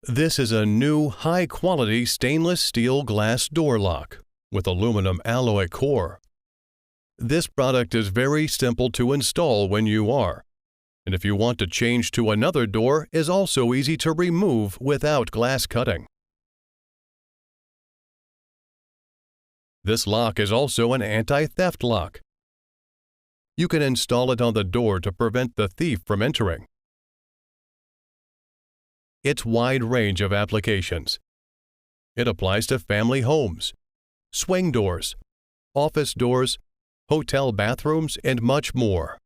This is a new, high-quality stainless steel glass door lock with aluminum alloy core. This product is very simple to install when you are, and if you want to change to another door, is also easy to remove without glass cutting. This lock is also an anti-theft lock. You can install it on the door to prevent the thief from entering. Its wide range of applications. It applies to family homes, swing doors, office doors, hotel bathrooms, and much more.